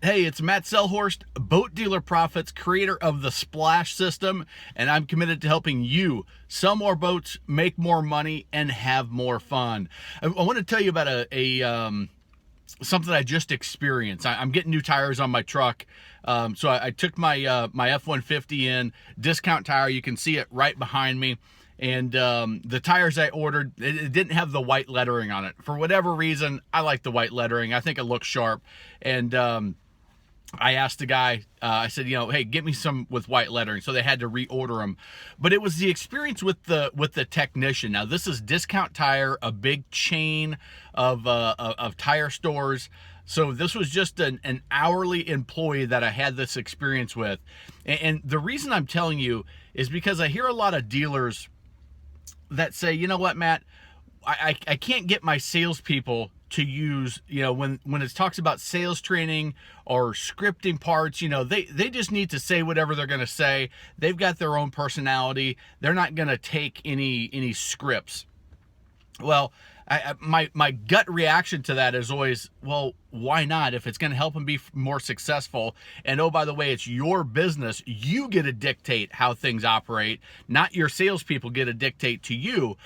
Hey, it's Matt Selhorst, Boat Dealer Profits, creator of the Splash System, and I'm committed to helping you sell more boats, make more money, and have more fun. I want to tell you about something I just experienced. I'm getting new tires on my truck, so I took my F-150 in discount tire. You can see it right behind me. And the tires I ordered, it didn't have the white lettering on it. For whatever reason, I like the white lettering. I think it looks sharp. And I asked the guy, I said, hey, get me some with white lettering. So they had to reorder them. But it was the experience with the technician. Now, this is Discount Tire, a big chain of tire stores. So this was just an hourly employee that I had this experience with. And the reason I'm telling you is because I hear a lot of dealers that say, you know what, Matt, I can't get my salespeople to use, when it talks about sales training or scripting parts, they just need to say whatever they're going to say. They've got their own personality. They're not going to take any scripts. Well, my gut reaction to that is always, well, why not? If it's going to help them be more successful, and oh, by the way, it's your business, you get to dictate how things operate, not your salespeople get to dictate to you.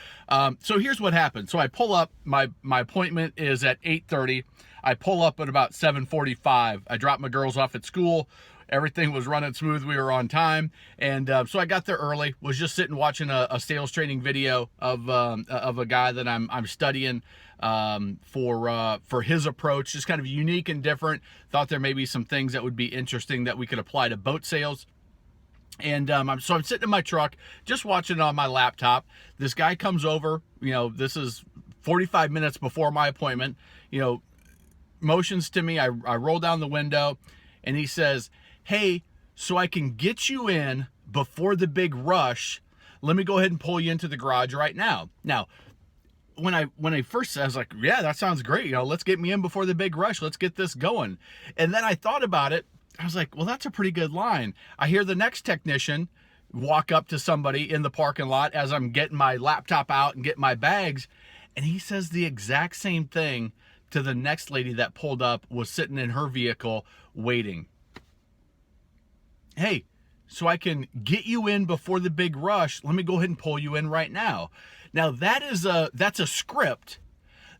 So here's what happened. So I pull up, my appointment is at 8:30. I pull up at about 7:45. I drop my girls off at school. Everything was running smooth. We were on time. And so I got there early, was just sitting watching a sales training video of a guy that I'm studying for his approach, just kind of unique and different. Thought there may be some things that would be interesting that we could apply to boat sales. And I'm sitting in my truck, just watching it on my laptop. This guy comes over, this is 45 minutes before my appointment, motions to me. I roll down the window and he says, hey, so I can get you in before the big rush, let me go ahead and pull you into the garage right now. Now, when I first said, I was like, yeah, that sounds great. Let's get me in before the big rush. Let's get this going. And then I thought about it. I was like, well, that's a pretty good line. I hear the next technician walk up to somebody in the parking lot as I'm getting my laptop out and getting my bags. And he says the exact same thing to the next lady that pulled up, was sitting in her vehicle waiting. Hey, so I can get you in before the big rush, let me go ahead and pull you in right now. Now that's a script.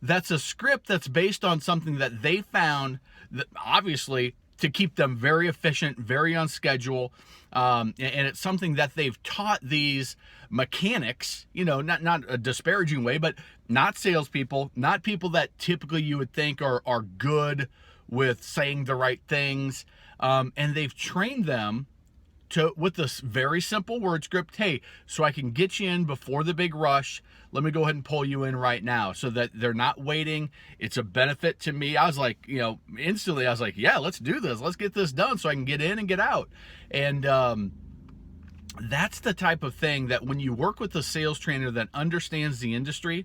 That's a script that's based on something that they found, that obviously, to keep them very efficient, very on schedule. And it's something that they've taught these mechanics, not a disparaging way, but not salespeople, not people that typically you would think are good with saying the right things. And they've trained them with this very simple word script. Hey, so I can get you in before the big rush. Let me go ahead and pull you in right now, so that they're not waiting. It's a benefit to me. I was like, instantly I was like, yeah, let's do this. Let's get this done so I can get in and get out. And that's the type of thing that when you work with a sales trainer that understands the industry,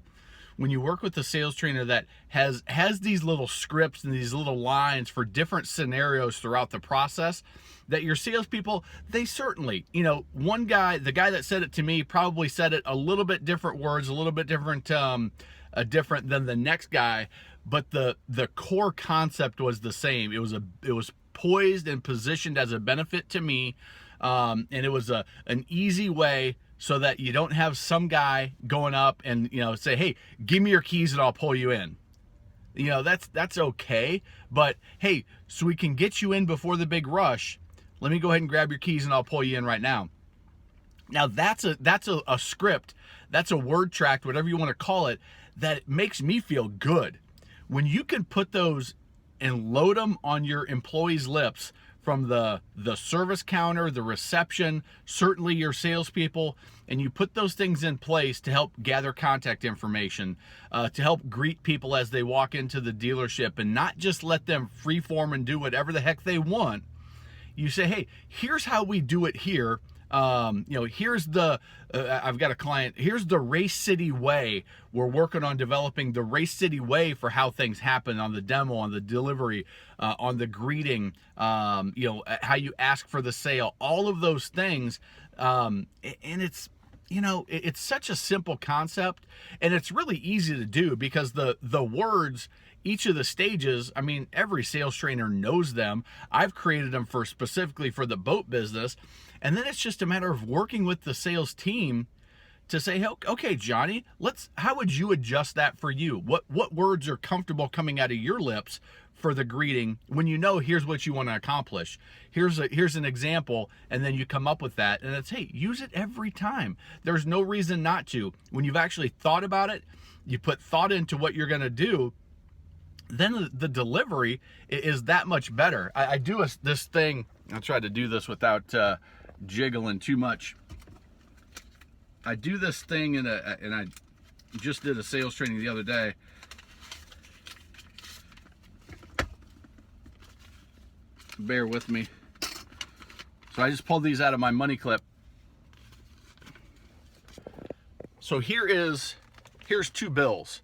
when you work with a sales trainer that has these little scripts and these little lines for different scenarios throughout the process, that your salespeople, they certainly, one guy, the guy that said it to me, probably said it a little bit different words, a little bit different than the next guy, but the core concept was the same. It was poised and positioned as a benefit to me, and it was an easy way, so that you don't have some guy going up and say, hey, give me your keys and I'll pull you in. That's okay, but hey, so we can get you in before the big rush, let me go ahead and grab your keys and I'll pull you in right now. Now that's a script, that's a word tract, whatever you want to call it, that makes me feel good. When you can put those and load them on your employees' lips, from the service counter, the reception, certainly your salespeople, and you put those things in place to help gather contact information, to help greet people as they walk into the dealership, and not just let them freeform and do whatever the heck they want. You say, hey, here's how we do it here. Here's I've got a client, here's the Race City way. We're working on developing the Race City way for how things happen on the demo, on the delivery, on the greeting, how you ask for the sale, all of those things. And it's such a simple concept, and it's really easy to do because the words each of the stages, I mean, every sales trainer knows them. I've created them specifically for the boat business. And then it's just a matter of working with the sales team to say, okay, Johnny, how would you adjust that for you? What words are comfortable coming out of your lips for the greeting when you know here's what you want to accomplish? Here's an example, and then you come up with that, and it's, hey, use it every time. There's no reason not to. When you've actually thought about it, you put thought into what you're going to do, then the delivery is that much better. I do this thing. I'll try to do this without jiggling too much. I do this thing and I just did a sales training the other day. Bear with me. So I just pulled these out of my money clip. So here's 2 bills,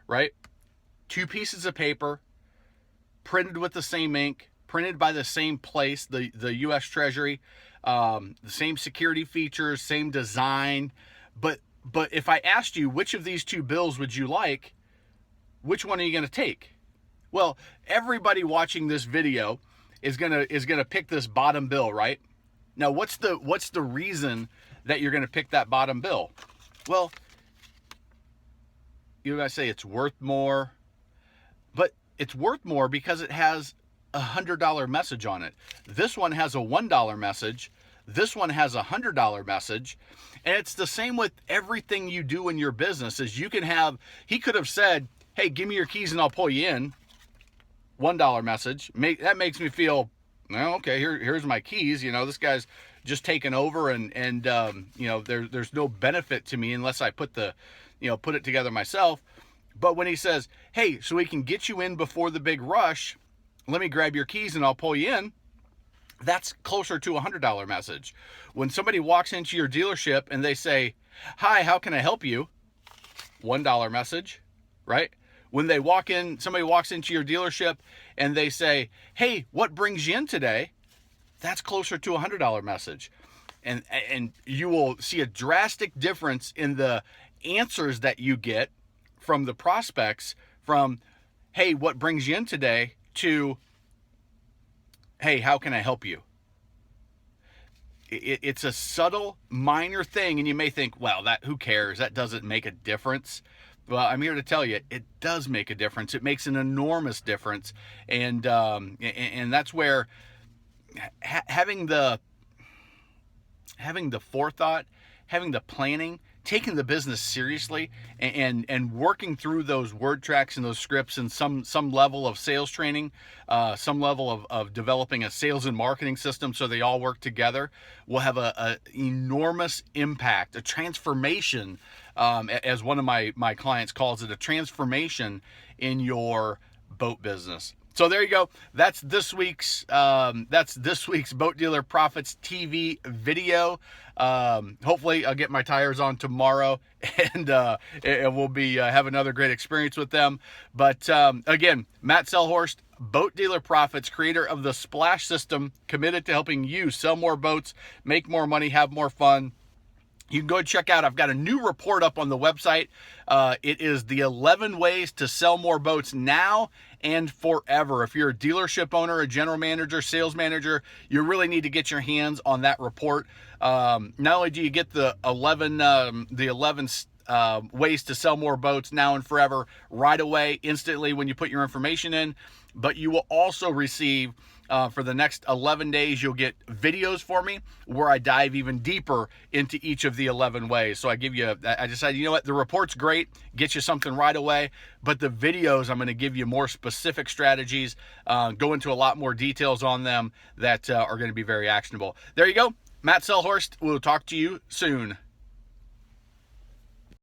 right? 2 pieces of paper, printed with the same ink, printed by the same place, the U.S. Treasury, the same security features, same design. But if I asked you which of these 2 bills would you like, which one are you going to take? Well, everybody watching this video is gonna pick this bottom bill, right? Now, what's the reason that you're gonna pick that bottom bill? Well, you're gonna say it's worth more, but it's worth more because it has a $100 message on it. This one has a $1 message. This one has a $100 message. And it's the same with everything you do in your business. Is you can have, he could have said, hey, give me your keys and I'll pull you in. $1 message. That makes me feel, well, okay, here's my keys. You know, this guy's just taken over and you know, there's no benefit to me unless I put it together myself. But when he says, hey, so we can get you in before the big rush, let me grab your keys and I'll pull you in, that's closer to a $100 message. When somebody walks into your dealership and they say, hi, how can I help you? $1 message, right? When somebody walks into your dealership and they say, hey, what brings you in today? That's closer to a $100 message. And you will see a drastic difference in the answers that you get from the prospects from, hey, what brings you in today, to, hey, how can I help you? It's a subtle, minor thing, and you may think, well, who cares? That doesn't make a difference. Well, I'm here to tell you, it does make a difference. It makes an enormous difference, and that's where having the forethought, having the planning, taking the business seriously, and working through those word tracks and those scripts and some level of sales training, some level of developing a sales and marketing system so they all work together, will have a enormous impact, a transformation, as one of my clients calls it, a transformation in your boat business. So there you go. That's this week's Boat Dealer Profits TV video. Hopefully I'll get my tires on tomorrow and we'll have another great experience with them. But again, Matt Selhorst, Boat Dealer Profits, creator of the Splash System, committed to helping you sell more boats, make more money, have more fun. You can go check out, I've got a new report up on the website. It is the 11 ways to sell more boats now and forever. If you're a dealership owner, a general manager, sales manager, you really need to get your hands on that report. Not only do you get the 11 ways to sell more boats now and forever right away, instantly when you put your information in, but you will also receive, for the next 11 days, you'll get videos for me where I dive even deeper into each of the 11 ways. So I decided, you know what, the report's great, get you something right away, but the videos, I'm going to give you more specific strategies, go into a lot more details on them that are going to be very actionable. There you go. Matt Selhorst, we'll talk to you soon.